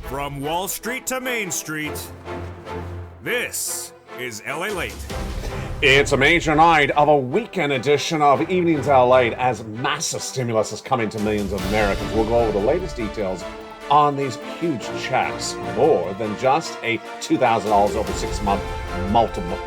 From Wall Street to Main Street, this is LA Late. It's a major night of a weekend edition of Evenings LA as massive stimulus is coming to millions of Americans. We'll go over the latest details on these huge checks. More than just a $2,000 over 6 month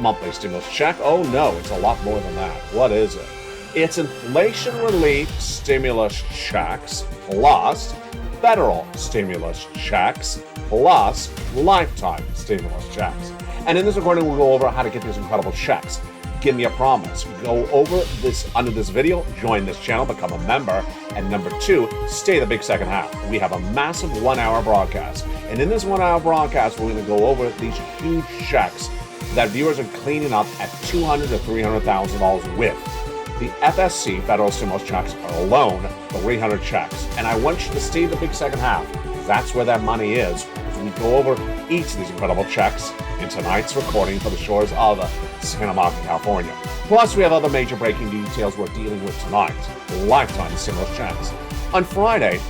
monthly stimulus check. Oh no, it's a lot more than that. What is it? It's inflation relief stimulus checks plus federal stimulus checks plus lifetime stimulus checks. And in this recording, we'll go over how to get these incredible checks. Give me a promise. Go over this under this video, join this channel, become a member, and number 2, stay the big second half. We have a massive 1-hour broadcast. And in this 1-hour broadcast, we're going to go over these huge checks that viewers are cleaning up at $200,000 to $300,000 with. The FSC federal stimulus checks are alone 300 checks. And I want you to stay the big second half. That's where that money is. As we go over each of these incredible checks in tonight's recording for the shores of Santa Monica, California. Plus, we have other major breaking details we're dealing with tonight. Lifetime stimulus checks. On Friday,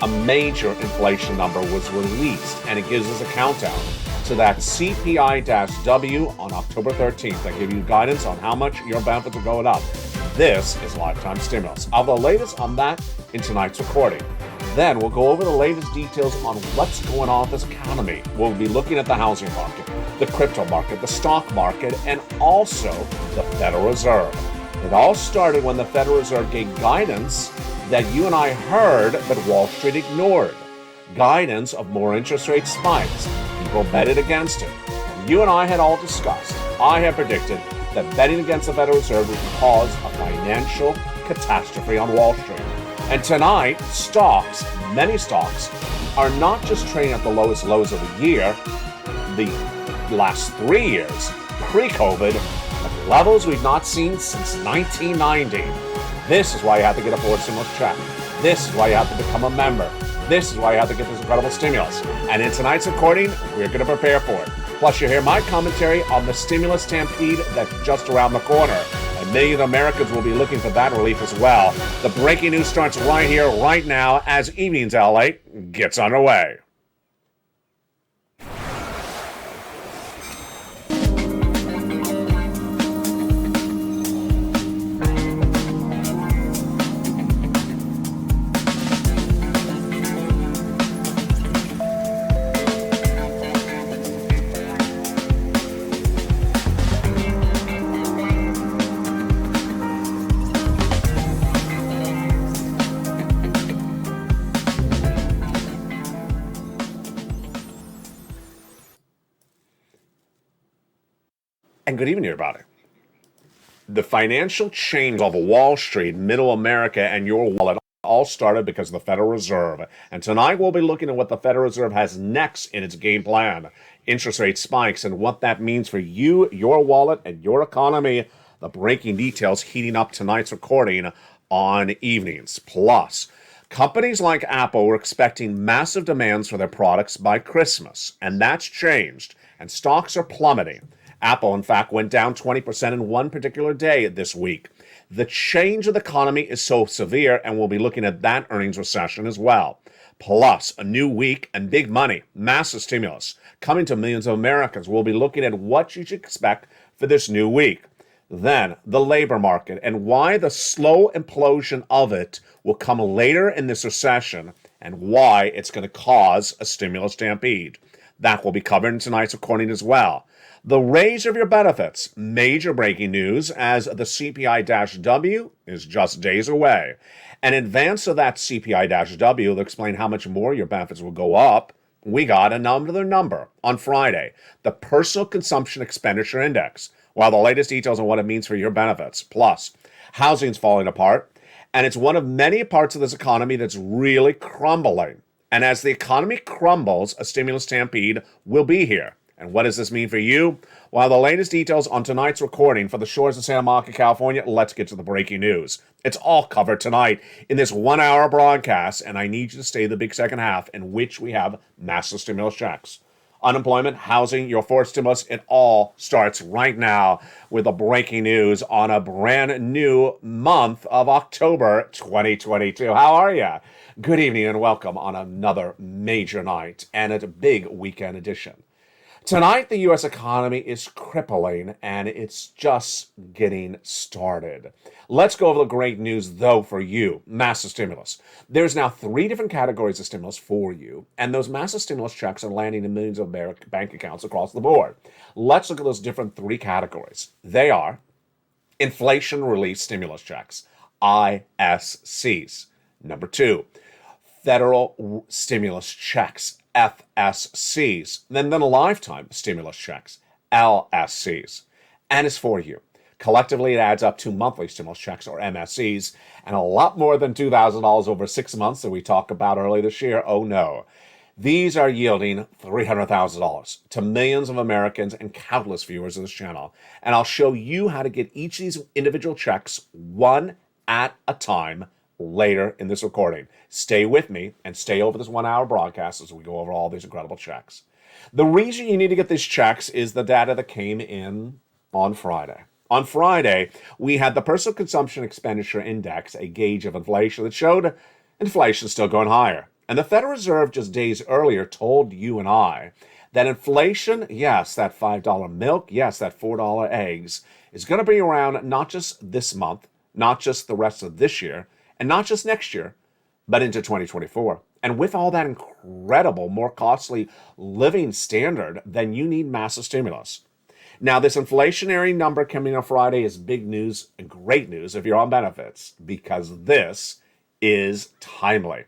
a major inflation number was released, and it gives us a countdown to that CPI-W on October 13th. That gives you guidance on how much your benefits are going up. This is lifetime stimulus. I'll have the latest on that in tonight's recording. Then we'll go over the latest details on what's going on with this economy. We'll be looking at the housing market, the crypto market, the stock market, and also the Federal Reserve. It all started when the Federal Reserve gave guidance that you and I heard, but Wall Street ignored. Guidance of more interest rate spikes. People betted against it. You and I had all discussed. I had predicted that betting against the Federal Reserve would cause a financial catastrophe on Wall Street. And tonight, stocks, many stocks, are not just trading at the lowest lows of the year, the last 3 years, pre-COVID, at levels we've not seen since 1990. This is why you have to get a forward stimulus check. This is why you have to become a member. This is why you have to get this incredible stimulus. And in tonight's recording, we're going to prepare for it. Plus, you'll hear my commentary on the stimulus stampede that's just around the corner. And millions of Americans will be looking for that relief as well. The breaking news starts right here, right now, as Evenings LA gets underway. And good evening, everybody. The financial change of Wall Street, Middle America, and your wallet all started because of the Federal Reserve. And tonight we'll be looking at what the Federal Reserve has next in its game plan. Interest rate spikes and what that means for you, your wallet, and your economy. The breaking details heating up tonight's recording on Evenings. Plus, companies like Apple were expecting massive demands for their products by Christmas. And that's changed. And stocks are plummeting. Apple, in fact, went down 20% in one particular day this week. The change of the economy is so severe, and we'll be looking at that earnings recession as well. Plus, a new week and big money, massive stimulus, coming to millions of Americans. We'll be looking at what you should expect for this new week. Then, the labor market and why the slow implosion of it will come later in this recession and why it's going to cause a stimulus stampede. That will be covered in tonight's recording as well. The raise of your benefits, major breaking news as the CPI-W is just days away. In advance of that CPI-W, they'll explain how much more your benefits will go up. We got another number on Friday, the Personal Consumption Expenditure Index. While the latest details on what it means for your benefits. Plus, housing's falling apart, and it's one of many parts of this economy that's really crumbling. And as the economy crumbles, a stimulus stampede will be here. And what does this mean for you? While the latest details on tonight's recording for the shores of Santa Monica, California, let's get to the breaking news. It's all covered tonight in this 1-hour broadcast, and I need you to stay the big second half in which we have massive stimulus checks. Unemployment, housing, your forced stimulus, it all starts right now with the breaking news on a brand new month of October 2022. How are you? Good evening and welcome on another major night and a big weekend edition. Tonight, the U.S. economy is crippling, and it's just getting started. Let's go over the great news, though, for you. Massive stimulus. There's now 3 different categories of stimulus for you, and those massive stimulus checks are landing in millions of bank accounts across the board. Let's look at those different 3 categories. They are inflation relief stimulus checks, ISCs. Number 2, federal stimulus checks, FSCs, then lifetime stimulus checks, LSCs. And it's for you. Collectively, it adds up to monthly stimulus checks, or MSCs, and a lot more than $2,000 over 6 months that we talked about earlier this year. Oh no. These are yielding $300,000 to millions of Americans and countless viewers of this channel. And I'll show you how to get each of these individual checks one at a time later in this recording. Stay with me and stay over this 1-hour broadcast as we go over all these incredible checks. The reason you need to get these checks is the data that came in on Friday. On Friday, we had the Personal Consumption Expenditure Index, a gauge of inflation that showed inflation still going higher. And the Federal Reserve just days earlier told you and I that inflation, yes, that $5 milk, yes, that $4 eggs, is going to be around not just this month, not just the rest of this year, and not just next year, but into 2024. And with all that incredible, more costly living standard, then you need massive stimulus. Now, this inflationary number coming on Friday is big news and great news if you're on benefits, because this is timely.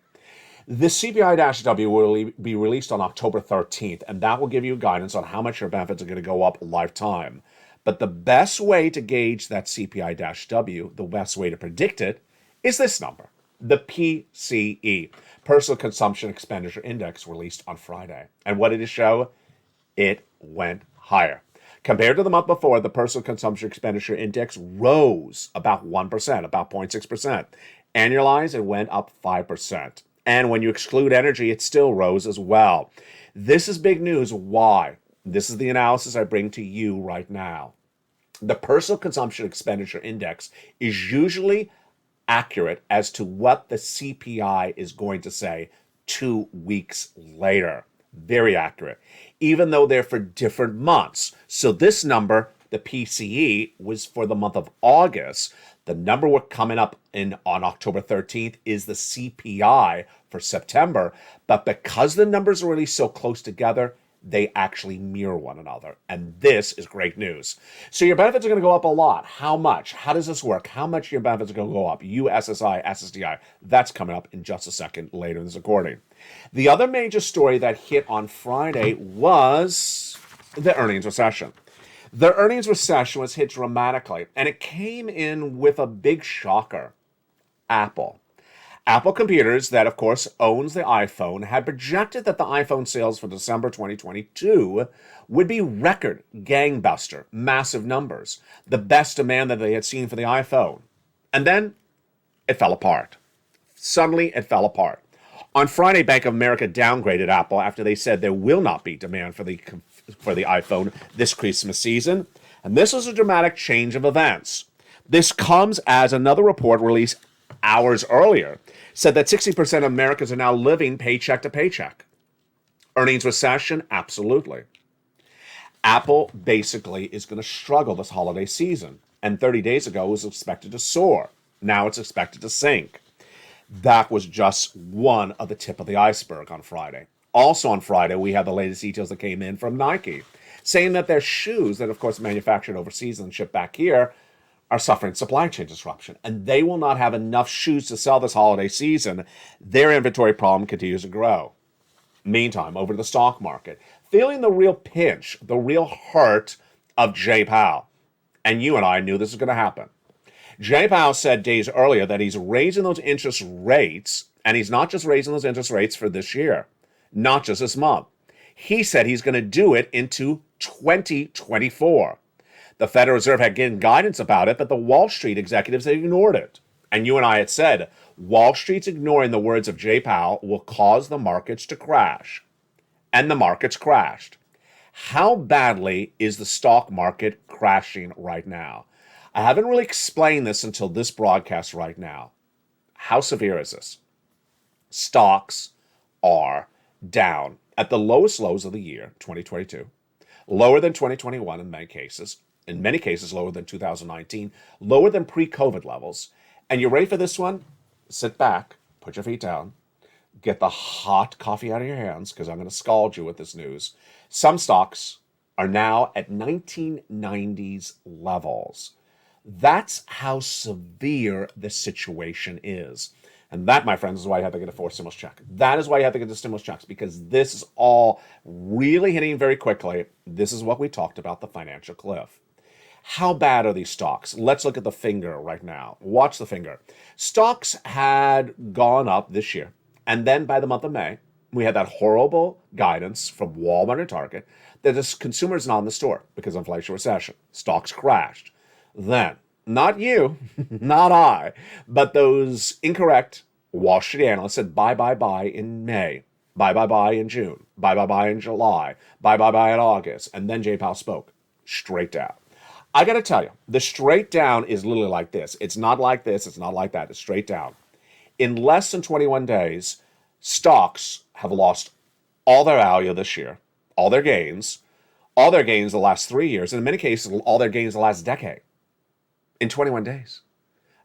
The CPI-W will be released on October 13th, and that will give you guidance on how much your benefits are going to go up lifetime. But the best way to gauge that CPI-W, the best way to predict it, is this number, the PCE, Personal Consumption Expenditure Index, released on Friday. And what did it show? It went higher. Compared to the month before, the Personal Consumption Expenditure Index rose about 1%, about 0.6%. Annualized, it went up 5%. And when you exclude energy, it still rose as well. This is big news. Why? This is the analysis I bring to you right now. The Personal Consumption Expenditure Index is usually accurate as to what the CPI is going to say 2 weeks later. Very accurate, even though they're for different months. So this number, the PCE, was for the month of August. The number we're coming up on October 13th is the CPI for September. But because the numbers are really so close together, they actually mirror one another. And this is great news. So your benefits are going to go up a lot. How much? How does this work? How much your benefits are going to go up? SSI SSDI. That's coming up in just a second later in this recording. The other major story that hit on Friday was the earnings recession. The earnings recession was hit dramatically, and it came in with a big shocker. Apple Computers, that of course owns the iPhone, had projected that the iPhone sales for December 2022 would be record gangbuster, massive numbers, the best demand that they had seen for the iPhone. And then it fell apart. Suddenly it fell apart. On Friday, Bank of America downgraded Apple after they said there will not be demand for the iPhone this Christmas season. And this was a dramatic change of events. This comes as another report released hours earlier said that 60% of Americans are now living paycheck to paycheck. Earnings recession? Absolutely. Apple basically is going to struggle this holiday season. And 30 days ago, it was expected to soar. Now it's expected to sink. That was just one of the tip of the iceberg on Friday. Also on Friday, we have the latest details that came in from Nike, saying that their shoes, that of course manufactured overseas and shipped back here, are suffering supply chain disruption, and they will not have enough shoes to sell this holiday season. Their inventory problem continues to grow. Meantime, over to the stock market, feeling the real pinch, the real hurt of Jay Powell. And you and I knew this was going to happen. Jay Powell said days earlier that he's raising those interest rates, and he's not just raising those interest rates for this year, not just this month. He said he's going to do it into 2024. The Federal Reserve had given guidance about it, but the Wall Street executives had ignored it. And you and I had said, Wall Street's ignoring the words of Jay Powell will cause the markets to crash. And the markets crashed. How badly is the stock market crashing right now? I haven't really explained this until this broadcast right now. How severe is this? Stocks are down at the lowest lows of the year, 2022, lower than 2021 in many cases lower than 2019, lower than pre-COVID levels. And you ready for this one? Sit back, put your feet down, get the hot coffee out of your hands, because I'm going to scald you with this news. Some stocks are now at 1990s levels. That's how severe the situation is. And that, my friends, is why you have to get a fourth stimulus check. That is why you have to get the stimulus checks, because this is all really hitting very quickly. This is what we talked about, the financial cliff. How bad are these stocks? Let's look at the finger right now. Watch the finger. Stocks had gone up this year. And then by the month of May, we had that horrible guidance from Walmart and Target that the consumer is not in the store because of inflation recession. Stocks crashed. Then, not you, not I, but those incorrect Wall Street analysts said buy in May, buy in June, buy in July, buy in August. And then Jay Powell spoke straight down. I got to tell you, the straight down is literally like this. It's not like this. It's not like that. It's straight down. In less than 21 days, stocks have lost all their value this year, all their gains the last 3 years, and in many cases, all their gains the last decade. In 21 days.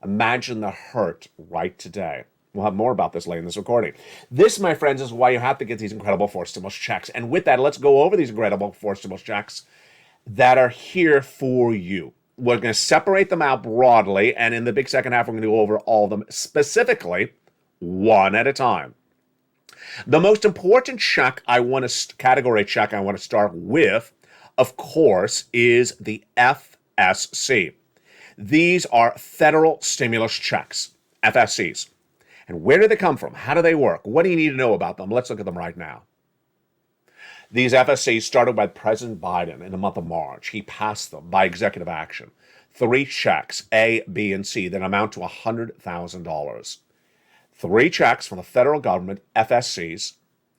Imagine the hurt right today. We'll have more about this later in this recording. This, my friends, is why you have to get these incredible fourth stimulus checks. And with that, let's go over these incredible fourth stimulus checks that are here for you. We're going to separate them out broadly, and in the big second half, we're going to go over all of them specifically, one at a time. The most important category check I want to start with, of course, is the FSC. These are federal stimulus checks, FSCs. And where do they come from? How do they work? What do you need to know about them? Let's look at them right now. These FSCs started by President Biden in the month of March. He passed them by executive action. 3 checks, A, B, and C, that amount to $100,000. 3 checks from the federal government, FSCs,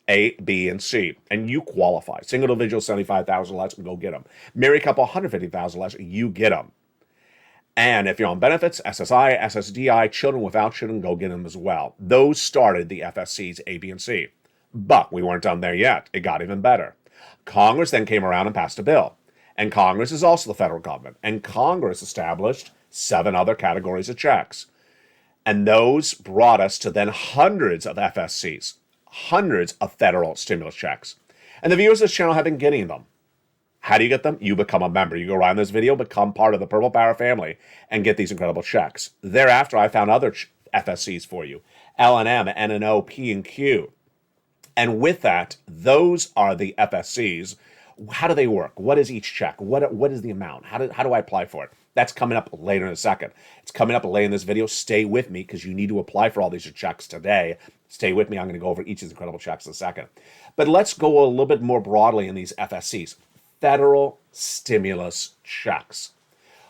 A, B, and C. And you qualify. Single individual, $75,000 less, go get them. Married couple, $150,000 less, you get them. And if you're on benefits, SSI, SSDI, children without children, go get them as well. Those started the FSCs, A, B, and C. But we weren't done there yet. It got even better. Congress then came around and passed a bill. And Congress is also the federal government. And Congress established 7 other categories of checks. And those brought us to then hundreds of FSCs, hundreds of federal stimulus checks. And the viewers of this channel have been getting them. How do you get them? You become a member. You go around this video, become part of the Purple Power family, and get these incredible checks. Thereafter, I found other FSCs for you. L&M, N&O, P and Q. And with that, those are the FSCs. How do they work? What is each check? What is the amount? How do I apply for it? That's coming up later in a second. It's coming up later in this video. Stay with me because you need to apply for all these checks today. Stay with me. I'm going to go over each of these incredible checks in a second. But let's go a little bit more broadly in these FSCs. Federal stimulus checks.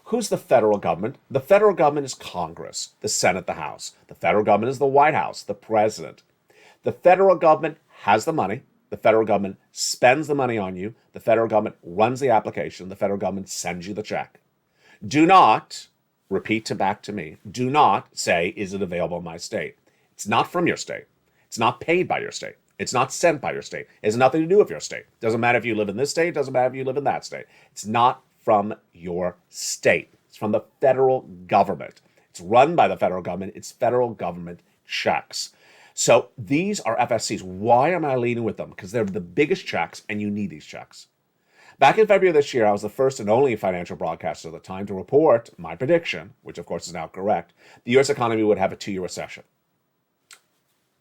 Who's the federal government? The federal government is Congress, the Senate, the House. The federal government is the White House, the president. The federal government has the money. The federal government spends the money on you. The federal government runs the application. The federal government sends you the check. Do not, repeat back to me, do not say, is it available in my state? It's not from your state. It's not paid by your state. It's not sent by your state. It has nothing to do with your state. Doesn't matter if you live in this state. Doesn't matter if you live in that state. It's not from your state. It's from the federal government. It's run by the federal government. It's federal government checks. So these are FSCs. Why am I leading with them? Because they're the biggest checks, and you need these checks. Back in February of this year, I was the first and only financial broadcaster at the time to report my prediction, which of course is now correct, the U.S. economy would have a 2-year recession.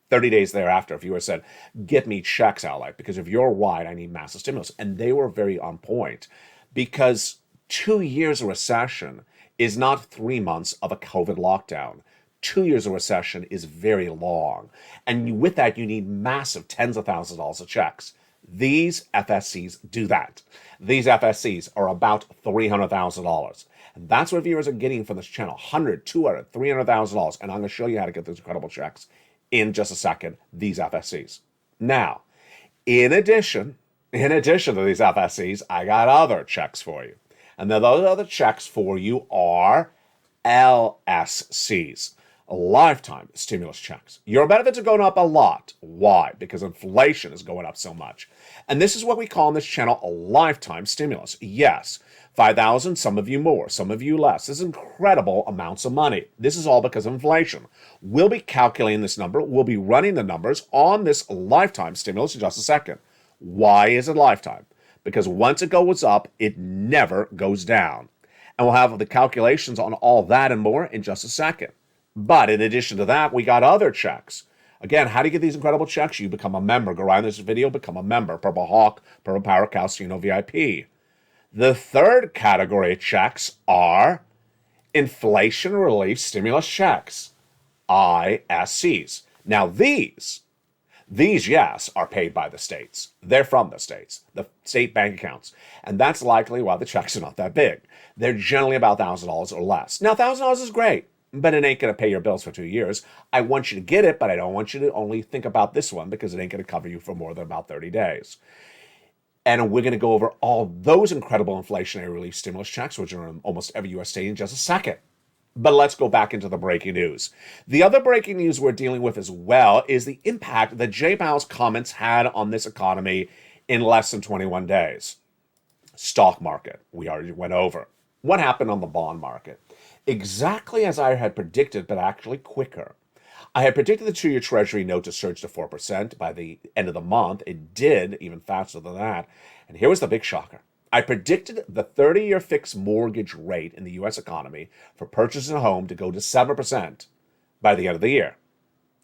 30 days thereafter, if you had said, get me checks, Ally, because if you're right, I need massive stimulus. And they were very on point because 2 years of recession is not 3 months of a COVID lockdown. 2 years of recession is very long. And with that, you need massive tens of thousands of dollars of checks. These FSCs do that. These FSCs are about $300,000. And that's what viewers are getting from this channel. $100,000, $200,000, $300,000. And I'm going to show you how to get those incredible checks in just a second, these FSCs. Now, in addition, In addition to these FSCs, I got other checks for you. And then those other checks for you are LSCs, lifetime stimulus checks. Your benefits are going up a lot. Why? Because inflation is going up so much. And this is what we call on this channel a lifetime stimulus. Yes, 5,000, some of you more, some of you less. This is incredible amounts of money. This is all because of inflation. We'll be calculating this number. We'll be running the numbers on this lifetime stimulus in just a second. Why is it lifetime? Because once it goes up, it never goes down. And we'll have the calculations on all that and more in just a second. But in addition to that, we got other checks. Again, how do you get these incredible checks? You become a member. Go right in this video, become a member. Purple Hawk, Purple Power, Calcino VIP. The third category of checks are inflation relief stimulus checks, ISCs. Now these, yes, are paid by the states. They're from the states, the state bank accounts. And that's likely why the checks are not that big. They're generally about $1,000 or less. Now, $1,000 is great, but it ain't going to pay your bills for 2 years. I want you to get it, but I don't want you to only think about this one because it ain't going to cover you for more than about 30 days. And we're going to go over all those incredible inflationary relief stimulus checks, which are in almost every U.S. state in just a second. But let's go back into the breaking news. The other breaking news we're dealing with as well is the impact that Jay Powell's comments had on this economy in less than 21 days. Stock market, we already went over. What happened on the bond market? Exactly as I had predicted, but actually quicker. I had predicted the 2-year Treasury note to surge to 4% by the end of the month. It did, even faster than that. And here was the big shocker. I predicted the 30-year fixed mortgage rate in the U.S. economy for purchasing a home to go to 7% by the end of the year.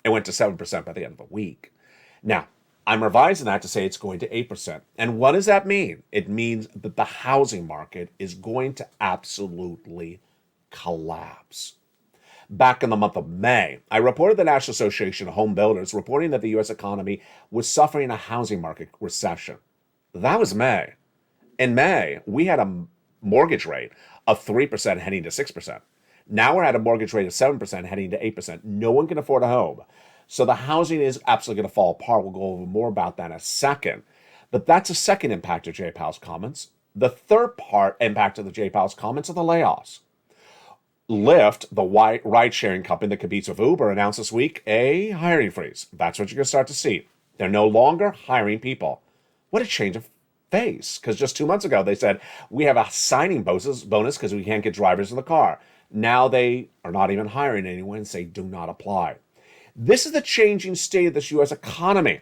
It went to 7% by the end of the week. Now, I'm revising that to say it's going to 8%. And what does that mean? It means that the housing market is going to absolutely collapse. Back in the month of May, I reported the National Association of Home Builders reporting that the U.S. economy was suffering a housing market recession. That was May. In May, we had a mortgage rate of 3% heading to 6%. Now we're at a mortgage rate of 7% heading to 8%. No one can afford a home. So the housing is absolutely going to fall apart. We'll go over more about that in a second. But that's a second impact of Jay Powell's comments. The third part impact of the Jay Powell's comments are the layoffs. Lyft, the ride-sharing company that competes with Uber, announced this week a hiring freeze. That's what you're going to start to see. They're no longer hiring people. What a change of face. Because just 2 months ago, they said, we have a signing bonus because we can't get drivers in the car. Now they are not even hiring anyone and say, do not apply. This is the changing state of this U.S. economy.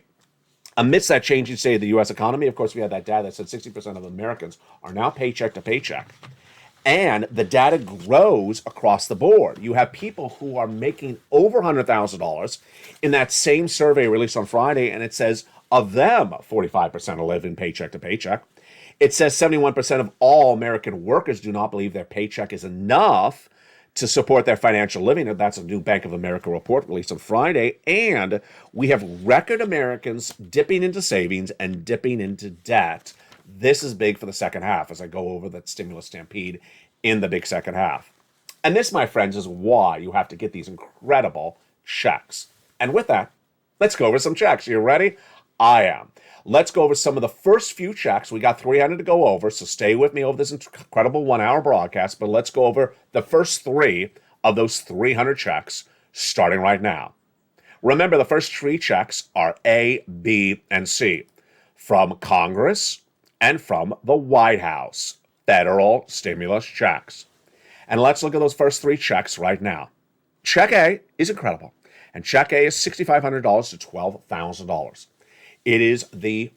Amidst that changing state of the U.S. economy, of course, we had that data that said 60% of Americans are now paycheck to paycheck. And the data grows across the board. You have people who are making over $100,000 in that same survey released on Friday, and it says of them, 45% are living paycheck to paycheck. It says 71% of all American workers do not believe their paycheck is enough to support their financial living. That's a new Bank of America report released on Friday. And we have record Americans dipping into savings and dipping into debt. This is big for the second half as I go over that stimulus stampede in the big second half. And this, my friends, is why you have to get these incredible checks. And with that, let's go over some checks. You ready? I am. Let's go over some of the first few checks. We got 300 to go over, so stay with me over this incredible 1-hour broadcast. But let's go over the first 3 of those 300 checks starting right now. Remember, the first 3 checks are A, B, and C from Congress and from the White House. Federal stimulus checks. And let's look at those first 3 checks right now. Check A is incredible. And check A is $6,500 to $12,000. It is the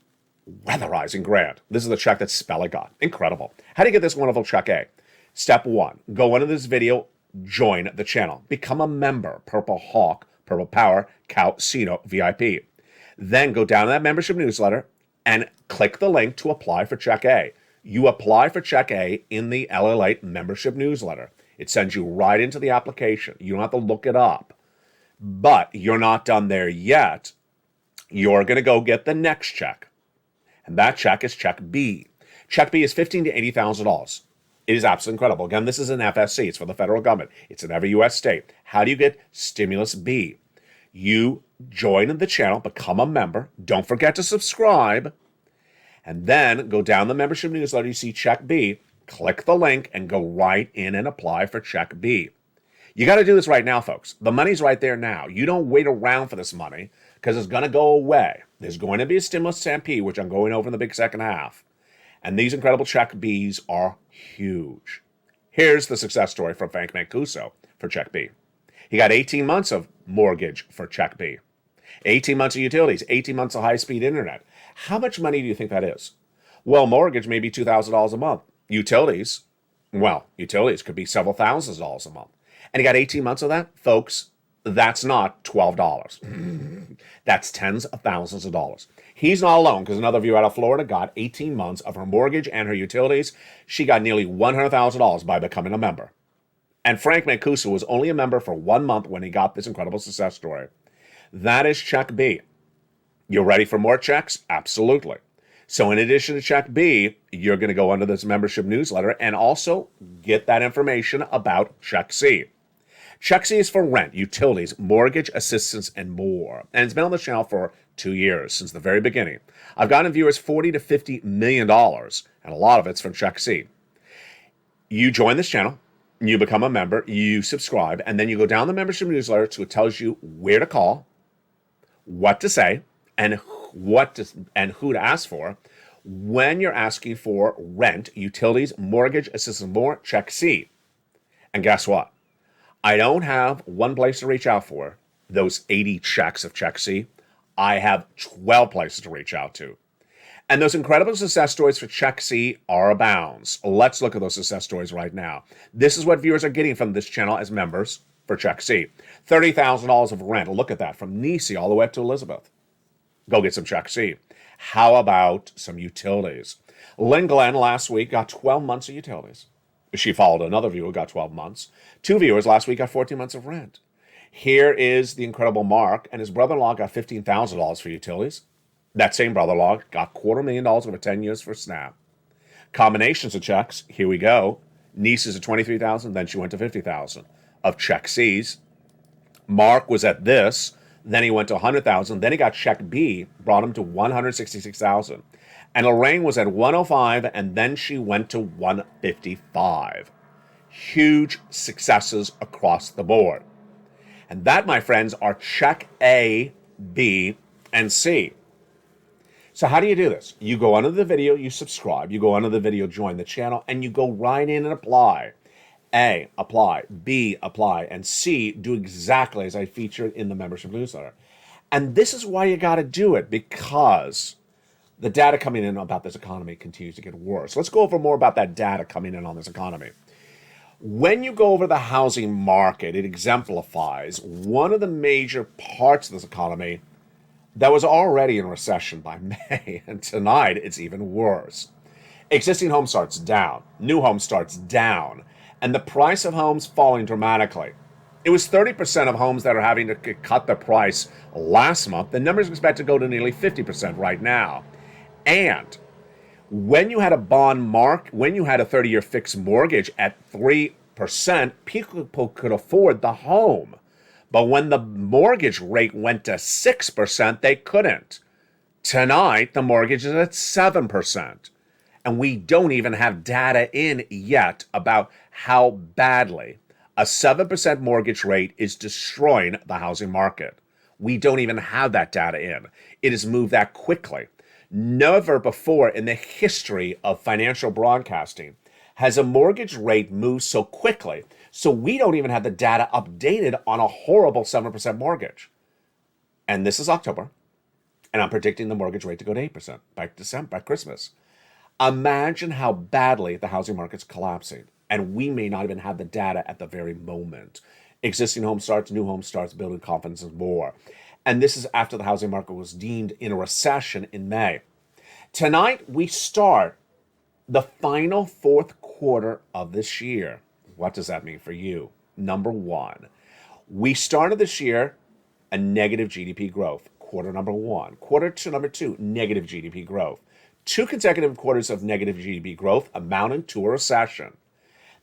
weatherizing grant. This is the check that Spella got. Incredible. How do you get this wonderful check A? Step 1, go into this video, join the channel. Become a member, Purple Hawk, Purple Power, Calcino VIP. Then go down to that membership newsletter and click the link to apply for check A. You apply for check A in the LA membership newsletter. It sends you right into the application. You don't have to look it up. But you're not done there yet. You're going to go get the next check. And that check is check B. Check B is $15,000 to $80,000. It is absolutely incredible. Again, this is an FSC. It's for the federal government. It's in every U.S. state. How do you get stimulus B? You join the channel, become a member. Don't forget to subscribe. And then go down the membership newsletter, you see Check B, click the link, and go right in and apply for Check B. You got to do this right now, folks. The money's right there now. You don't wait around for this money because it's going to go away. There's going to be a stimulus stampede, which I'm going over in the big second half. And these incredible Check Bs are huge. Here's the success story from Frank Mancuso for Check B. He got 18 months of mortgage for Check B, 18 months of utilities, 18 months of high-speed internet. How much money do you think that is? Well, mortgage may be $2,000 a month. Utilities could be several thousands of dollars a month. And he got 18 months of that? Folks, that's not $12. That's tens of thousands of dollars. He's not alone, because another viewer out of Florida got 18 months of her mortgage and her utilities. She got nearly $100,000 by becoming a member. And Frank Mancuso was only a member for 1 month when he got this incredible success story. That is Check B. You're ready for more checks? Absolutely. So in addition to Check B, you're going to go under this membership newsletter and also get that information about Check C. Check C is for rent, utilities, mortgage assistance, and more. And it's been on the channel for 2 years, since the very beginning. I've gotten viewers $40 to $50 million, and a lot of it's from Check C. You join this channel, you become a member, you subscribe, and then you go down the membership newsletter so it tells you where to call, what to say, and who to ask for when you're asking for rent, utilities, mortgage assistance, more. Check C. And guess what? I don't have one place to reach out for those 80 checks of Check C. I have 12 places to reach out to. And those incredible success stories for Check C are abounds. Let's look at those success stories right now. This is what viewers are getting from this channel as members for Check C. $30,000 of rent. Look at that, from Nisi all the way up to Elizabeth. Go get some Check C. How about some utilities? Lynn Glenn last week got 12 months of utilities. She followed another viewer who got 12 months. 2 viewers last week got 14 months of rent. Here is the incredible Mark, and his brother-in-law got $15,000 for utilities. That same brother-in-law got $250,000 over 10 years for SNAP. Combinations of checks, here we go. Niece is at $23,000, then she went to $50,000 of Check C's. Mark was at this, then he went to $100,000, then he got Check B, brought him to $166,000. And Lorraine was at $105,000, and then she went to $155,000. Huge successes across the board. And that, my friends, are Check A, B, and C. So how do you do this? You go under the video, you subscribe. You go under the video, join the channel, and you go right in and apply. A, apply. B, apply. And C, do exactly as I featured in the membership newsletter. And this is why you got to do it, because the data coming in about this economy continues to get worse. Let's go over more about that data coming in on this economy. When you go over the housing market, it exemplifies one of the major parts of this economy that was already in recession by May, and tonight it's even worse. Existing home starts down, new home starts down, and the price of homes falling dramatically. It was 30% of homes that are having to cut the price last month. The numbers expect to go to nearly 50% right now. And when you had a when you had a 30-year fixed mortgage at 3%, people could afford the home. But when the mortgage rate went to 6%, they couldn't. Tonight, the mortgage is at 7%. And we don't even have data in yet about how badly a 7% mortgage rate is destroying the housing market. We don't even have that data in. It has moved that quickly. Never before in the history of financial broadcasting has a mortgage rate moved so quickly. So we don't even have the data updated on a horrible 7% mortgage. And this is October. And I'm predicting the mortgage rate to go to 8% by Christmas. Imagine how badly the housing market's collapsing. And we may not even have the data at the very moment. Existing home starts, new home starts, building confidence and more. And this is after the housing market was deemed in a recession in May. Tonight, we start the final fourth quarter of this year. What does that mean for you? Number one, we started this year a negative GDP growth. Quarter number one. Quarter to number two, negative GDP growth. 2 consecutive quarters of negative GDP growth amounting to a recession.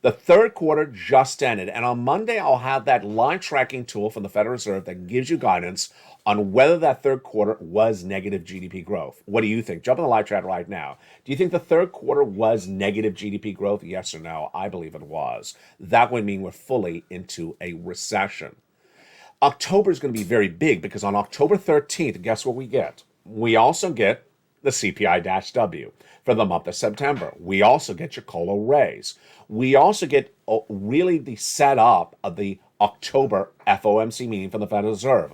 The third quarter just ended, and on Monday I'll have that live tracking tool from the Federal Reserve that gives you guidance on whether that third quarter was negative GDP growth. What do you think? Jump in the live chat right now. Do you think the third quarter was negative GDP growth? Yes or no? I believe it was. That would mean we're fully into a recession. October is going to be very big because on October 13th, guess what we get? We also get the CPI-W for the month of September. We also get your COLA raise. We also get really the setup of the October FOMC meeting from the Federal Reserve.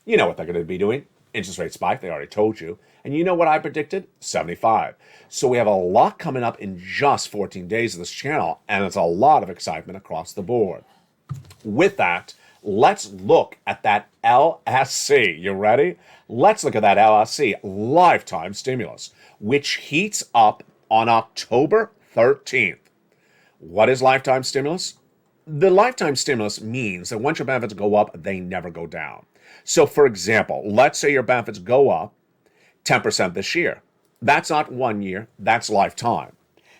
You know what they're going to be doing. Interest rate spike, they already told you. And you know what I predicted? 75. So we have a lot coming up in just 14 days of this channel, and it's a lot of excitement across the board. With that, let's look at that LSC. You ready? Let's look at that LSC, lifetime stimulus, which heats up on October 13th. What is lifetime stimulus? The lifetime stimulus means that once your benefits go up, they never go down. So, for example, let's say your benefits go up 10% this year. That's not 1 year, that's lifetime.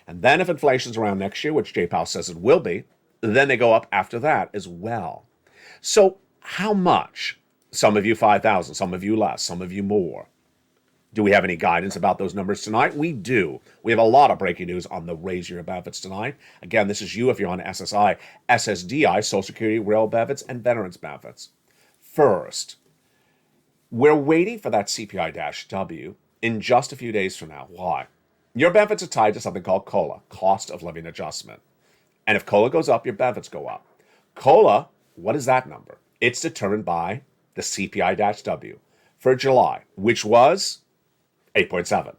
And then if inflation's around next year, which Jay Powell says it will be, then they go up after that as well. So how much? Some of you 5,000, some of you less, some of you more. Do we have any guidance about those numbers tonight? We do. We have a lot of breaking news on the raise your benefits tonight. Again, this is you if you're on SSI, SSDI, Social Security, Rail benefits, and Veterans benefits. First, we're waiting for that CPI-W in just a few days from now. Why? Your benefits are tied to something called COLA, cost of living adjustment. And if COLA goes up, your benefits go up. COLA, what is that number? It's determined by the CPI-W for July, which was 8.7.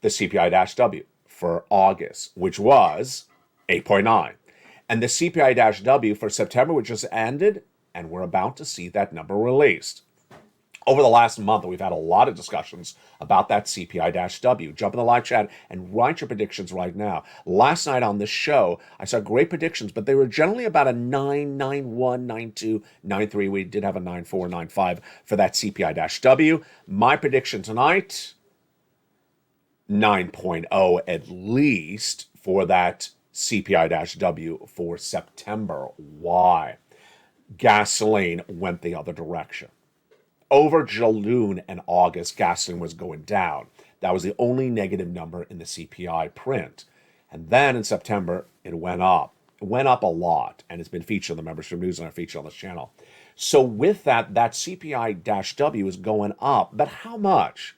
The CPI-W for August, which was 8.9. And the CPI-W for September, which just ended, and we're about to see that number released. Over the last month, we've had a lot of discussions about that CPI-W. Jump in the live chat and write your predictions right now. Last night on this show, I saw great predictions, but they were generally about a 9, 9.1, 9.2, 9.3. We did have a 9.4, 9.5 for that CPI-W. My prediction tonight, 9.0 at least for that CPI-W for September. Why? Gasoline went the other direction. Over June and August, gasoline was going down. That was the only negative number in the CPI print. And then in September, it went up. It went up a lot, and it's been featured on the Membership Newsletter featured on this channel. So with that, that CPI-W is going up. But how much?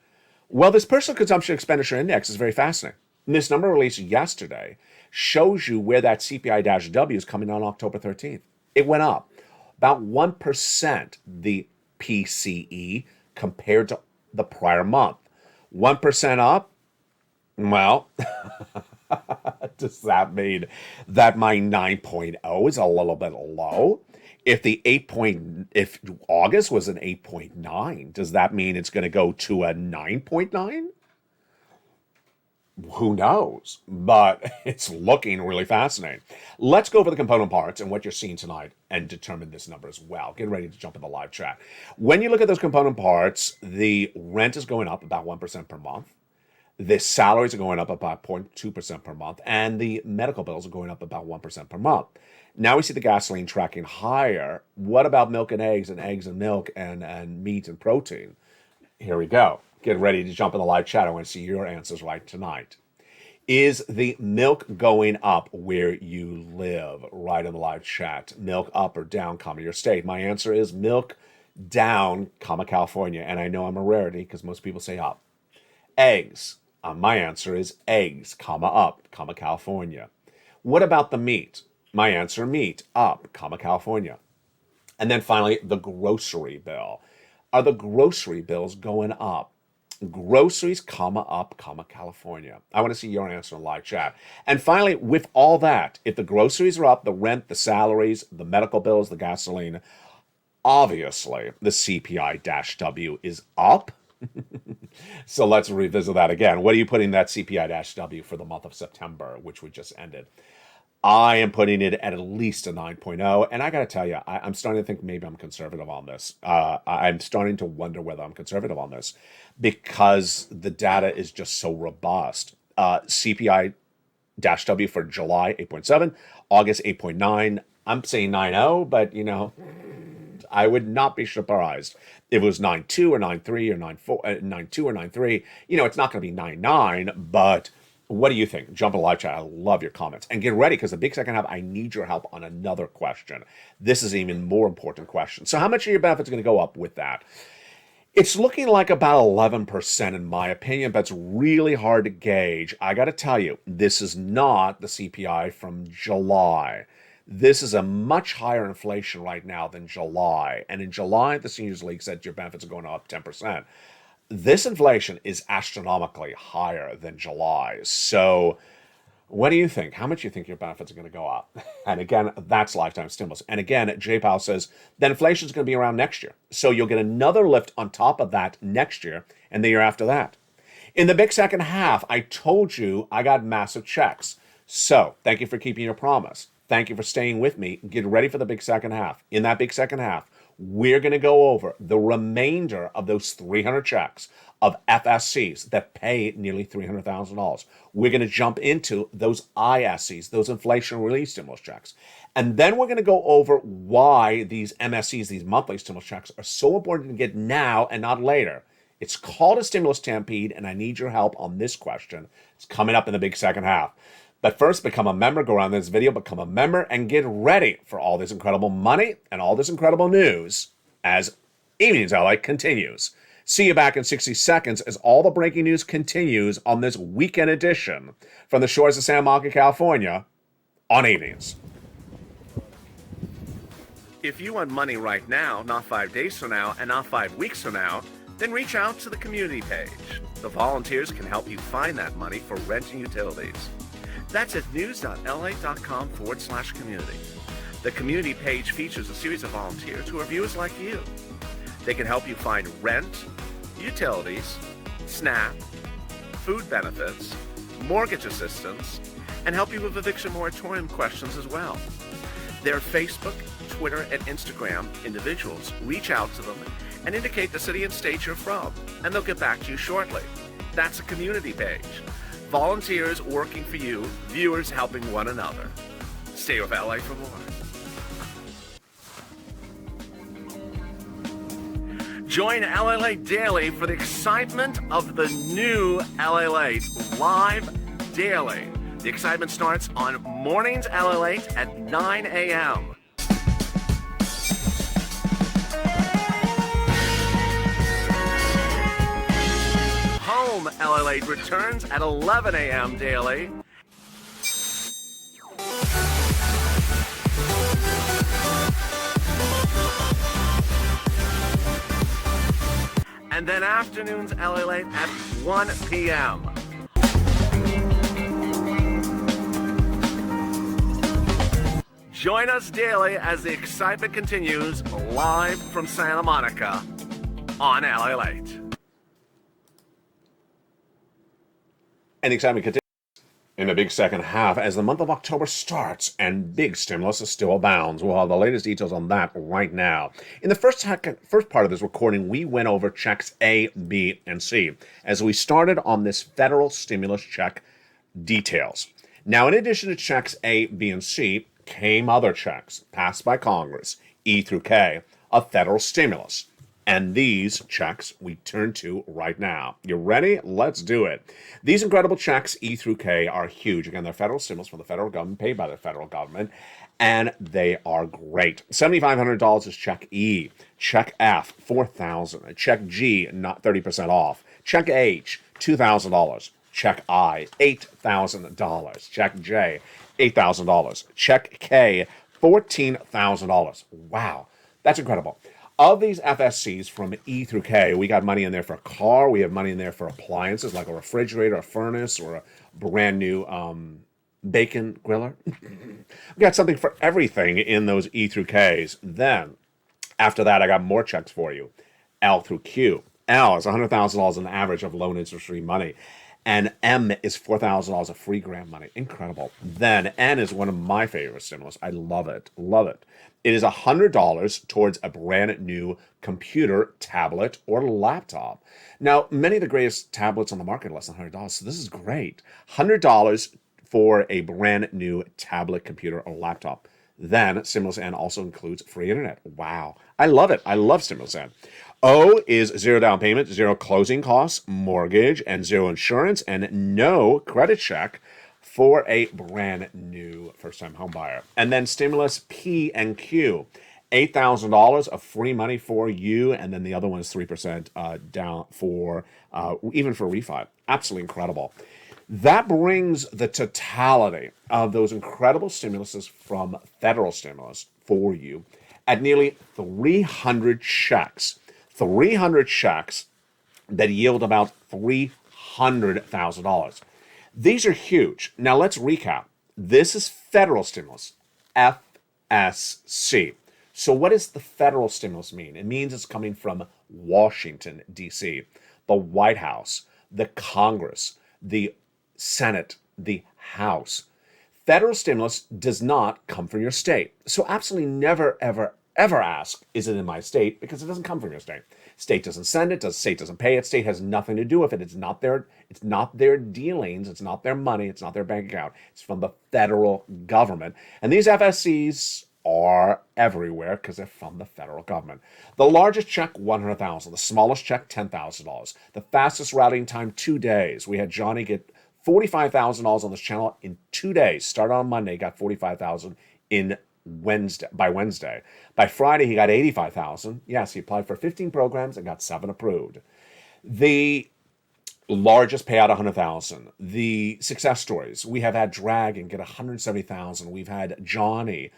Well, this Personal Consumption Expenditure Index is very fascinating. And this number released yesterday shows you where that CPI-W is coming on October 13th. It went up about 1%, the PCE, compared to the prior month. 1% up? Well, does that mean that my 9.0 is a little bit low? If August was an 8.9, does that mean it's going to go to a 9.9? Who knows? But it's looking really fascinating. Let's go over the component parts and what you're seeing tonight and determine this number as well. Get ready to jump in the live chat. When you look at those component parts, the rent is going up about 1% per month. The salaries are going up about 0.2% per month. And the medical bills are going up about 1% per month. Now we see the gasoline tracking higher. What about milk and eggs and milk and meat and protein? Here we go. Get ready to jump in the live chat. I want to see your answers right tonight. Is the milk going up where you live? Right in the live chat. Milk up or down, comma, your state. My answer is milk down, comma, California. And I know I'm a rarity because most people say up. Eggs. My answer is eggs, comma, up, comma, California. What about the meat? My answer, meat, up, comma, California. And then finally, the grocery bill. Are the grocery bills going up? Groceries, comma, up, comma, California. I want to see your answer in live chat. And finally, with all that, if the groceries are up, the rent, the salaries, the medical bills, the gasoline, obviously the CPI-W is up. So let's revisit that again. What are you putting that CPI-W for the month of September, which we just ended? I am putting it at least a 9.0. And I got to tell you, I'm starting to think maybe I'm conservative on this. I'm starting to wonder whether I'm conservative on this because the data is just so robust. CPI W for July, 8.7. August, 8.9. I'm saying 9.0, but, I would not be surprised if it was 9.2 or 9.3 or 9.4, 9.2 or 9.3. It's not going to be 9.9, but what do you think? Jump in the live chat. I love your comments. And get ready, because the big second half, I need your help on another question. This is an even more important question. So how much are your benefits going to go up with that? It's looking like about 11% in my opinion, but it's really hard to gauge. I got to tell you, this is not the CPI from July. This is a much higher inflation right now than July. And in July, the Seniors League said your benefits are going up 10%. This inflation is astronomically higher than July. So what do you think? How much do you think your benefits are going to go up? And again, that's lifetime stimulus. And again, Jay Powell says that inflation is going to be around next year. So you'll get another lift on top of that next year and the year after that. In the big second half, I told you I got massive checks. So thank you for keeping your promise. Thank you for staying with me. Get ready for the big second half. In that big second half, we're going to go over the remainder of those 300 checks of FSCs that pay nearly $300,000. We're going to jump into those ISCs, those inflation relief stimulus checks. And then we're going to go over why these MSCs, these monthly stimulus checks, are so important to get now and not later. It's called a stimulus stampede, and I need your help on this question. It's coming up in the big second half. But first, become a member. Go around this video, become a member, and get ready for all this incredible money and all this incredible news as Evenings LA continues. See you back in 60 seconds as all the breaking news continues on this weekend edition from the shores of Santa Monica, California, on Evenings. If you want money right now, not 5 days from now, and not 5 weeks from now, then reach out to the community page. The volunteers can help you find that money for rent and utilities. That's at news.la.com/community. The community page features a series of volunteers who are viewers like you. They can help you find rent, utilities, SNAP, food benefits, mortgage assistance, and help you with eviction moratorium questions as well. Their Facebook, Twitter, and Instagram individuals reach out to them and indicate the city and state you're from, and they'll get back to you shortly. That's a community page. Volunteers working for you, viewers helping one another. Stay with LA for more. Join LA Late Daily for the excitement of the new LA Late live daily. The excitement starts on mornings LA Late at 9 a.m. Home LA Late returns at 11 a.m. daily. And then afternoons LA Late at 1 p.m. Join us daily as the excitement continues live from Santa Monica on LA Late. And the excitement continues in the big second half as the month of October starts and big stimulus still abounds. We'll have the latest details on that right now. In the first part of this recording, we went over checks A, B, and C as we started on this federal stimulus check details. Now, in addition to checks A, B, and C, came other checks passed by Congress, E through K, of federal stimulus. And these checks we turn to right now. You ready? Let's do it. These incredible checks, E through K, are huge. Again, they're federal stimulus from the federal government, paid by the federal government, and they are great. $7,500 is check E. Check F, $4,000. Check G, not 30% off. Check H, $2,000. Check I, $8,000. Check J, $8,000. Check K, $14,000. Wow, that's incredible. Of these FSCs from E through K, we got money in there for a car. We have money in there for appliances like a refrigerator, a furnace, or a brand new bacon griller. We got something for everything in those E through Ks. Then, after that, I got more checks for you. L through Q. L is $100,000 on average of loan interest-free money. And M is $4,000 of free grant money. Incredible. Then N is one of my favorite stimulus. I love it. Love it. It is $100 towards a brand new computer, tablet, or laptop. Now, many of the greatest tablets on the market are less than $100, so this is great. $100 for a brand new tablet, computer, or laptop. Then stimulus N also includes free internet. Wow. I love it. I love stimulus N. O is zero down payment, zero closing costs, mortgage, and zero insurance, and no credit check for a brand new first-time home buyer. And then stimulus P and Q, $8,000 of free money for you, and then the other one is 3% down for even for refi. Absolutely incredible. That brings the totality of those incredible stimuluses from federal stimulus for you at nearly 300 checks. 300 checks that yield about $300,000. These are huge. Now let's recap. This is federal stimulus, FSC. So what does the federal stimulus mean? It means it's coming from Washington, D.C., the White House, the Congress, the Senate, the House. Federal stimulus does not come from your state. So absolutely never, ever, ever ask, is it in my state? Because it doesn't come from your state. State doesn't send it, state doesn't pay it, state has nothing to do with it. It's not their dealings, it's not their money, it's not their bank account. It's from the federal government. And these FSCs are everywhere because they're from the federal government. The largest check, $100,000. The smallest check, $10,000. The fastest routing time, 2 days. We had Johnny get $45,000 on this channel in 2 days. Started on Monday, got $45,000 by Wednesday. By Friday, he got $85,000. Yes, he applied for 15 programs and got 7 approved. The largest payout, $100,000. The success stories, we have had Dragon get $170,000. We've had Johnny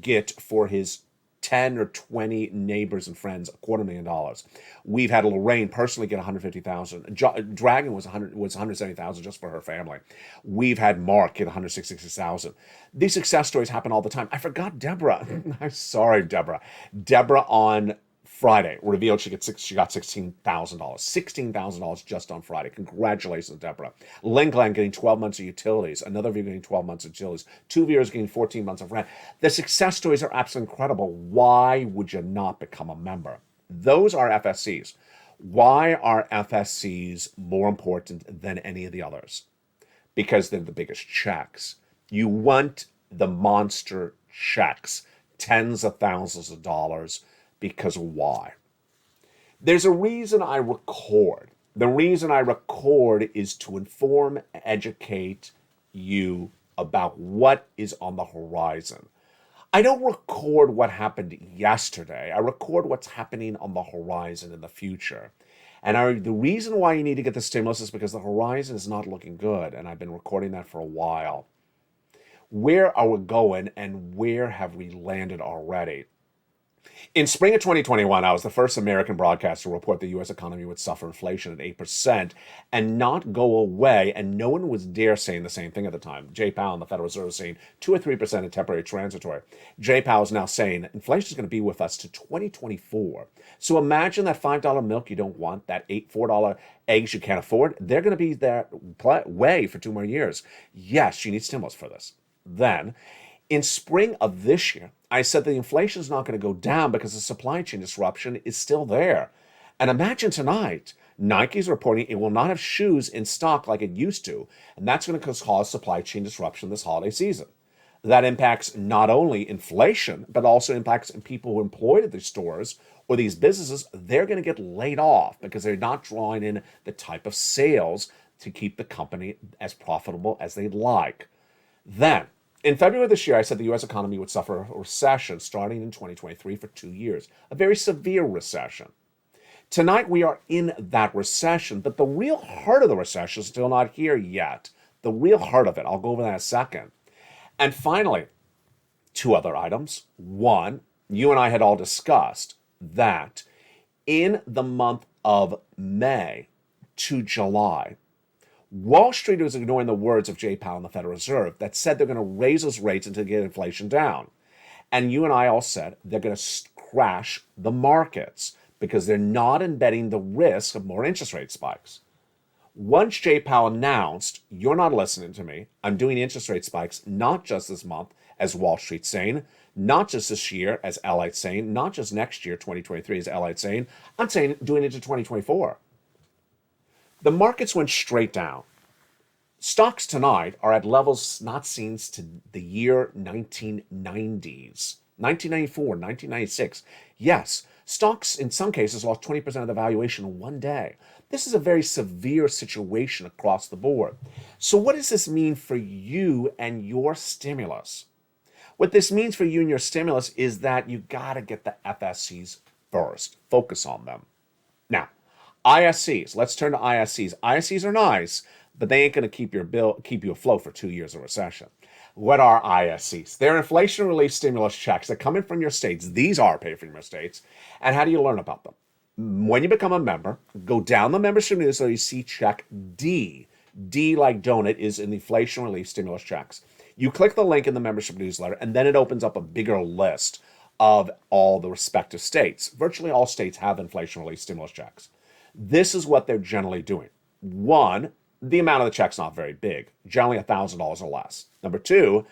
get for his 10 or 20 neighbors and friends $250,000. We've had Lorraine personally get $150,000. Dragon was $170,000 just for her family. We've had Mark get $166,000. These success stories happen all the time. I forgot Deborah. I'm sorry, Deborah. Deborah on Friday revealed she got $16,000. $16,000 just on Friday. Congratulations, Deborah. Lynn Glenn getting 12 months of utilities. Another viewer getting 12 months of utilities. 2 viewers getting 14 months of rent. The success stories are absolutely incredible. Why would you not become a member? Those are FSCs. Why are FSCs more important than any of the others? Because they're the biggest checks. You want the monster checks, tens of thousands of dollars. Because why? There's a reason I record. The reason I record is to inform, educate you about what is on the horizon. I don't record what happened yesterday. I record what's happening on the horizon in the future. And the reason why you need to get the stimulus is because the horizon is not looking good. And I've been recording that for a while. Where are we going and where have we landed already? In spring of 2021, I was the first American broadcaster to report the U.S. economy would suffer inflation at 8% and not go away, and no one was dare saying the same thing at the time. Jay Powell in the Federal Reserve was saying 2 or 3% and temporary transitory. Jay Powell is now saying inflation is going to be with us to 2024. So imagine that $5 milk you don't want, that $4 eggs you can't afford. They're going to be that way for 2 more years. Yes, you need stimulus for this. Then, in spring of this year, I said the inflation is not going to go down because the supply chain disruption is still there. And imagine tonight, Nike's reporting it will not have shoes in stock like it used to, and that's going to cause supply chain disruption this holiday season. That impacts not only inflation, but also impacts people who are employed at these stores or these businesses. They're going to get laid off because they're not drawing in the type of sales to keep the company as profitable as they'd like. Then, in February of this year, I said the U.S. economy would suffer a recession starting in 2023 for 2 years, a very severe recession. Tonight, we are in that recession, but the real heart of the recession is still not here yet. The real heart of it. I'll go over that in a second. And finally, 2 other items. One, you and I had all discussed that in the month of May to July, Wall Street was ignoring the words of Jay Powell in the Federal Reserve that said they're going to raise those rates until they get inflation down. And you and I all said they're going to crash the markets because they're not embedding the risk of more interest rate spikes. Once Jay Powell announced, you're not listening to me, I'm doing interest rate spikes not just this month, as Wall Street's saying, not just this year, as Allied's saying, not just next year, 2023, as Allied's saying, I'm saying doing it to 2024. The markets went straight down. Stocks tonight are at levels not seen since the year 1990s, 1994, 1996. Yes, stocks in some cases lost 20% of the valuation in one day. This is a very severe situation across the board. So, what does this mean for you and your stimulus? What this means for you and your stimulus is that you got to get the FSCs first. Focus on them. Now, ISCs. Let's turn to ISCs. ISCs are nice, but they ain't going to keep you afloat for 2 years of recession. What are ISCs? They're inflation relief stimulus checks that come in from your states. These are paid from your states. And how do you learn about them? When you become a member, go down the membership newsletter, you see check D. D like donut is in the inflation relief stimulus checks. You click the link in the membership newsletter, and then it opens up a bigger list of all the respective states. Virtually all states have inflation relief stimulus checks. This is what they're generally doing. One, the amount of the check's not very big, generally $1,000 or less. Number two,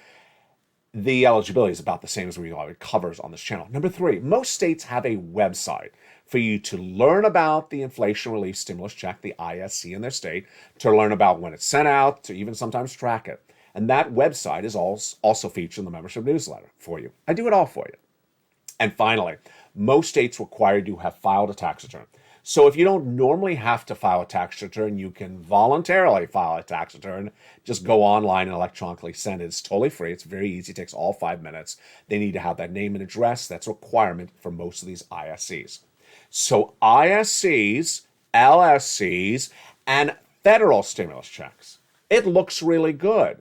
the eligibility is about the same as we already covers on this channel. Number three, most states have a website for you to learn about the inflation relief stimulus check, the ISC in their state, to learn about when it's sent out, to even sometimes track it. And that website is also featured in the membership newsletter for you. I do it all for you. And finally, most states require you to have filed a tax return. So if you don't normally have to file a tax return, you can voluntarily file a tax return. Just go online and electronically send it. It's totally free. It's very easy. It takes all 5 minutes. They need to have that name and address. That's a requirement for most of these ISCs. So ISCs, LSCs, and federal stimulus checks. It looks really good.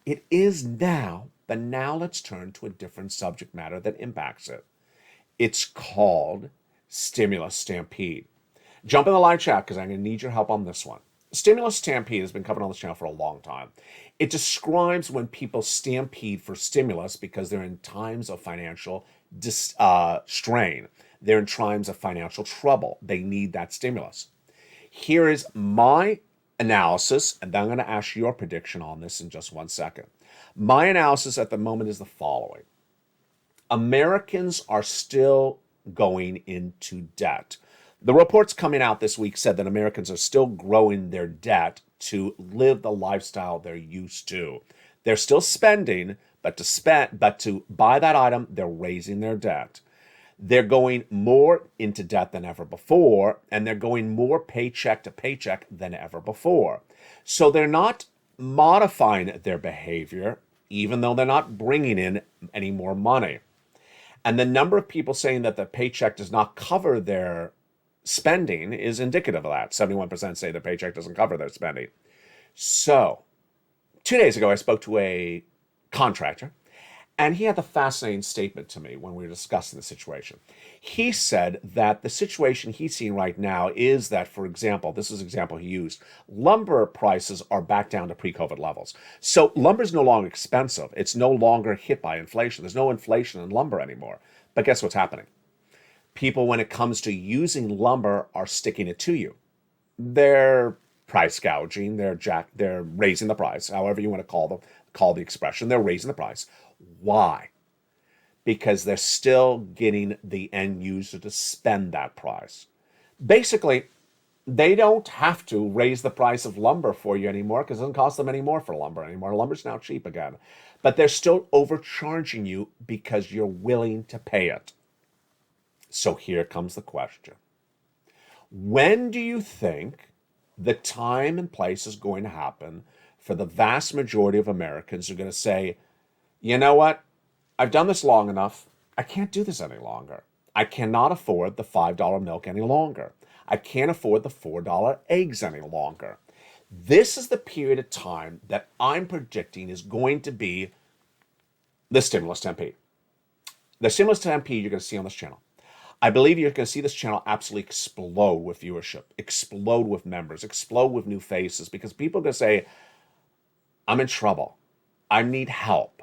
It is now, but now let's turn to a different subject matter that impacts it. It's called Stimulus Stampede. Jump in the live chat because I'm going to need your help on this one. Stimulus Stampede has been covered on this channel for a long time. It describes when people stampede for stimulus because they're in times of financial strain. They're in times of financial trouble. They need that stimulus. Here is my analysis, and then I'm going to ask your prediction on this in just 1 second. My analysis at the moment is the following. Americans are still going into debt. The reports coming out this week said that Americans are still growing their debt to live the lifestyle they're used to. They're still spending, but to buy that item, they're raising their debt. They're going more into debt than ever before, and they're going more paycheck to paycheck than ever before. So they're not modifying their behavior, even though they're not bringing in any more money. And the number of people saying that the paycheck does not cover their spending is indicative of that. 71% say their paycheck doesn't cover their spending. So 2 days ago, I spoke to a contractor, and he had the fascinating statement to me when we were discussing the situation. He said that the situation he's seeing right now is that, for example, this is an example he used, lumber prices are back down to pre-COVID levels. So lumber is no longer expensive. It's no longer hit by inflation. There's no inflation in lumber anymore. But guess what's happening? People, when it comes to using lumber, are sticking it to you. They're price gouging. They're raising the price, however you want to call the expression. They're raising the price. Why? Because they're still getting the end user to spend that price. Basically, they don't have to raise the price of lumber for you anymore because it doesn't cost them any more for lumber anymore. Lumber's now cheap again. But they're still overcharging you because you're willing to pay it. So here comes the question. When do you think the time and place is going to happen for the vast majority of Americans who are going to say, you know what? I've done this long enough. I can't do this any longer. I cannot afford the $5 milk any longer. I can't afford the $4 eggs any longer. This is the period of time that I'm predicting is going to be the stimulus stampede. The stimulus stampede you're going to see on this channel. I believe you're going to see this channel absolutely explode with viewership, explode with members, explode with new faces, because people are going to say, I'm in trouble. I need help.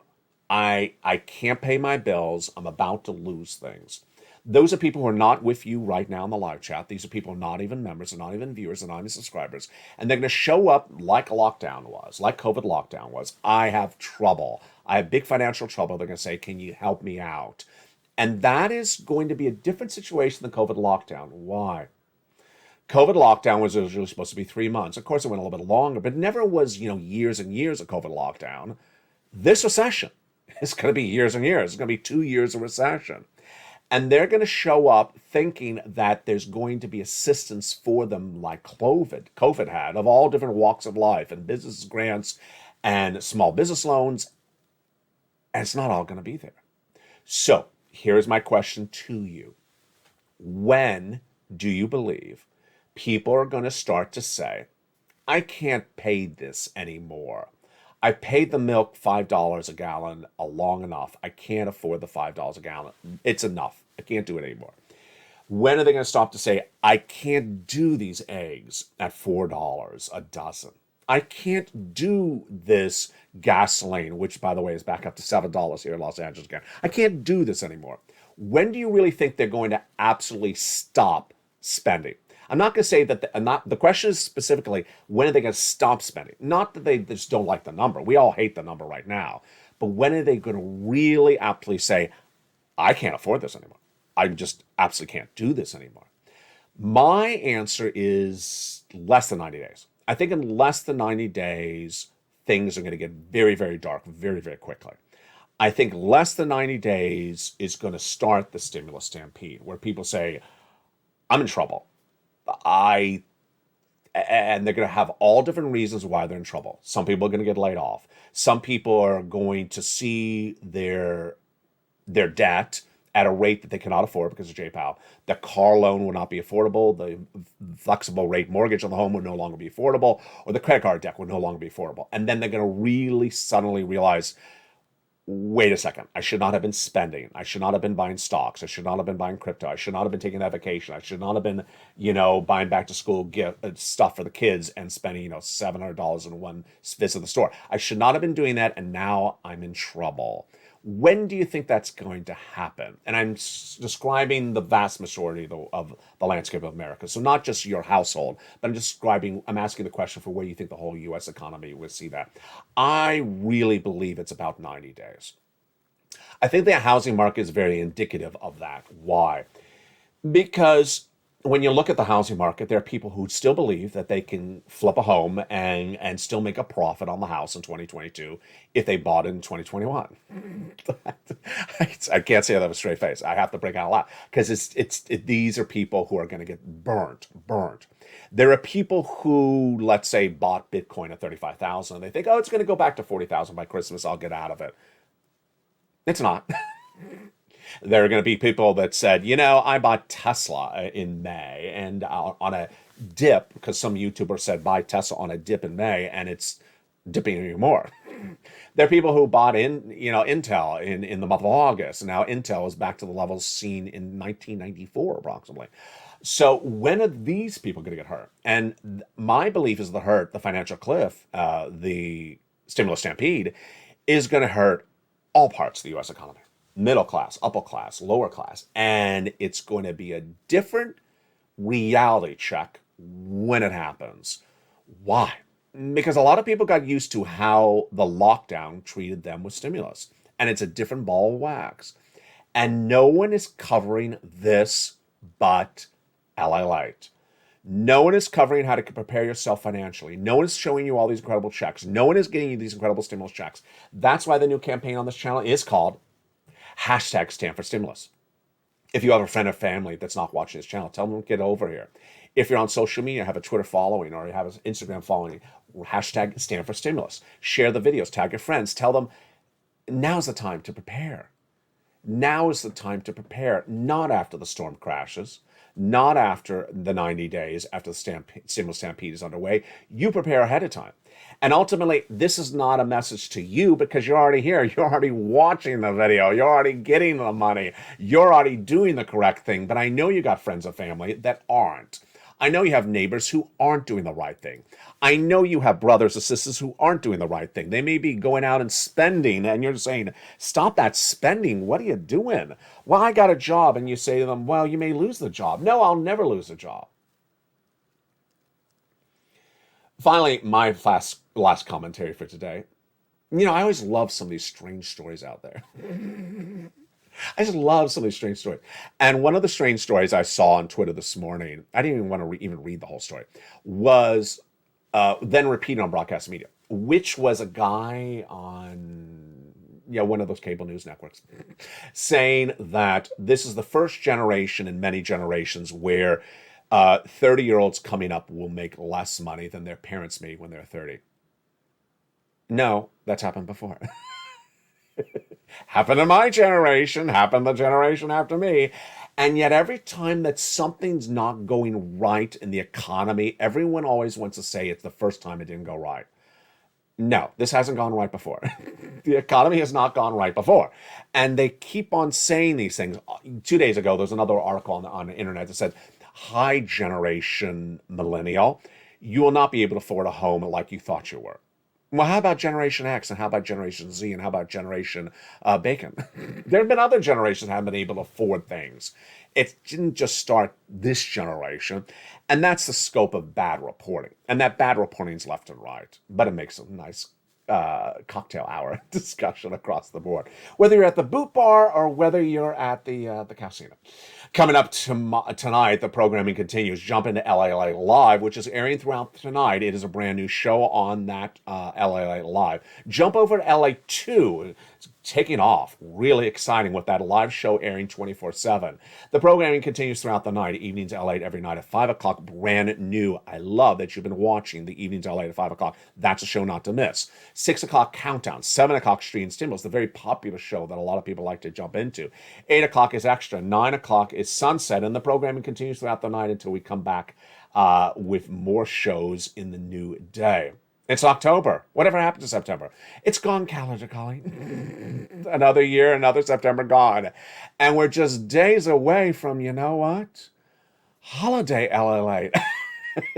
I can't pay my bills. I'm about to lose things. Those are people who are not with you right now in the live chat. These are people who are not even members, they're not even viewers, they're not even subscribers. And they're going to show up like a lockdown was, like COVID lockdown was. I have trouble. I have big financial trouble. They're going to say, can you help me out? And that is going to be a different situation than COVID lockdown. Why? COVID lockdown was originally supposed to be 3 months. Of course, it went a little bit longer, but never was, years and years of COVID lockdown. This recession is going to be years and years. It's going to be 2 years of recession. And they're going to show up thinking that there's going to be assistance for them like COVID had, of all different walks of life, and business grants and small business loans. And it's not all going to be there. So here's my question to you. When do you believe people are going to start to say, I can't pay this anymore? I paid the milk $5 a gallon long enough. I can't afford the $5 a gallon. It's enough. I can't do it anymore. When are they going to stop to say, I can't do these eggs at $4 a dozen? I can't do this gasoline, which, by the way, is back up to $7 here in Los Angeles again. I can't do this anymore. When do you really think they're going to absolutely stop spending? I'm not going to say that the question is specifically, when are they going to stop spending? Not that they just don't like the number. We all hate the number right now. But when are they going to really aptly say, I can't afford this anymore? I just absolutely can't do this anymore. My answer is less than 90 days. I think in less than 90 days, things are going to get very, very dark very, very quickly. I think less than 90 days is going to start the stimulus stampede, where people say, I'm in trouble. And they're going to have all different reasons why they're in trouble. Some people are going to get laid off. Some people are going to see their debt at a rate that they cannot afford because of J-POW. The car loan will not be affordable. The flexible rate mortgage on the home will no longer be affordable, or the credit card debt will no longer be affordable. And then they're going to really suddenly realize, wait a second, I should not have been spending. I should not have been buying stocks. I should not have been buying crypto. I should not have been taking that vacation. I should not have been, buying back to school gift stuff for the kids and spending, $700 in one visit to the store. I should not have been doing that, and now I'm in trouble. When do you think that's going to happen? And I'm describing the vast majority of the landscape of America. So not just your household, but I'm asking the question for where you think the whole U.S. economy will see that. I really believe it's about 90 days. I think the housing market is very indicative of that. Why? Because when you look at the housing market, there are people who still believe that they can flip a home and still make a profit on the house in 2022 if they bought it in 2021. I can't say that with a straight face. I have to break out a lot because these are people who are going to get burnt. There are people who, let's say, bought Bitcoin at 35,000. They think, it's going to go back to 40,000 by Christmas. I'll get out of it. It's not. There are going to be people that said, I bought Tesla in May and on a dip, because some YouTuber said buy Tesla on a dip in May, and it's dipping even more. There are people who bought Intel in the month of August, and now Intel is back to the levels seen in 1994 approximately. So when are these people going to get hurt? And my belief is the financial cliff, the stimulus stampede, is going to hurt all parts of the U.S. economy. Middle class, upper class, lower class. And it's going to be a different reality check when it happens. Why? Because a lot of people got used to how the lockdown treated them with stimulus. And it's a different ball of wax. And no one is covering this but LA Light. No one is covering how to prepare yourself financially. No one is showing you all these incredible checks. No one is getting you these incredible stimulus checks. That's why the new campaign on this channel is called #StandForStimulus. If you have a friend or family that's not watching this channel, tell them to get over here. If you're on social media, have a Twitter following, or you have an Instagram following, #StandForStimulus. Share the videos, tag your friends, tell them now's the time to prepare. Now is the time to prepare, not after the storm crashes, not after the 90 days after the stimulus stampede is underway. You prepare ahead of time. And ultimately, this is not a message to you because you're already here. You're already watching the video. You're already getting the money. You're already doing the correct thing. But I know you got friends and family that aren't. I know you have neighbors who aren't doing the right thing. I know you have brothers or sisters who aren't doing the right thing. They may be going out and spending, and you're saying, stop that spending. What are you doing? Well, I got a job. And you say to them, well, you may lose the job. No, I'll never lose a job. Finally, my last commentary for today. I always love some of these strange stories out there. I just love some of these strange stories. And one of the strange stories I saw on Twitter this morning, I didn't even want to even read the whole story, was then repeated on broadcast media, which was a guy on one of those cable news networks saying that this is the first generation in many generations where 30-year-olds coming up will make less money than their parents made when they're 30. No, that's happened before. Happened in my generation, happened the generation after me. And yet every time that something's not going right in the economy, everyone always wants to say it's the first time it didn't go right. No, this hasn't gone right before. The economy has not gone right before. And they keep on saying these things. 2 days ago, there was another article on the internet that said, "Hi, generation millennial, you will not be able to afford a home like you thought you were." Well, how about Generation X, and how about Generation Z, and how about Generation Bacon? There have been other generations that haven't been able to afford things. It didn't just start this generation, and that's the scope of bad reporting. And that bad reporting is left and right, but it makes a nice cocktail hour discussion across the board, whether you're at the boot bar or whether you're at the casino. Coming up tonight, the programming continues. Jump into LA Live, which is airing throughout tonight. It is a brand new show on that LA Live. Jump over to LA2. It's taking off. Really exciting with that live show airing 24/7. The programming continues throughout the night. Evenings LA every night at 5 o'clock. Brand new. I love that you've been watching the Evenings LA at 5 o'clock. That's a show not to miss. 6 o'clock Countdown. 7 o'clock Street and Stimulus, the very popular show that a lot of people like to jump into. 8 o'clock is Extra. 9 o'clock is Sunset. And the programming continues throughout the night until we come back with more shows in the new day. It's October. Whatever happened to September? It's gone, calendar calling. Another year, another September gone. And we're just days away from, you know what? Holiday LA.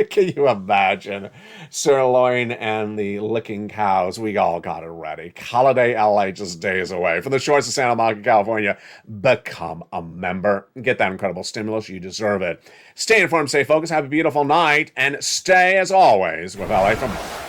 Can you imagine? Sirloin and the licking cows. We all got it ready. Holiday LA just days away. From the shores of Santa Monica, California, become a member. Get that incredible stimulus. You deserve it. Stay informed, stay focused, have a beautiful night, and stay, as always, with LA for more.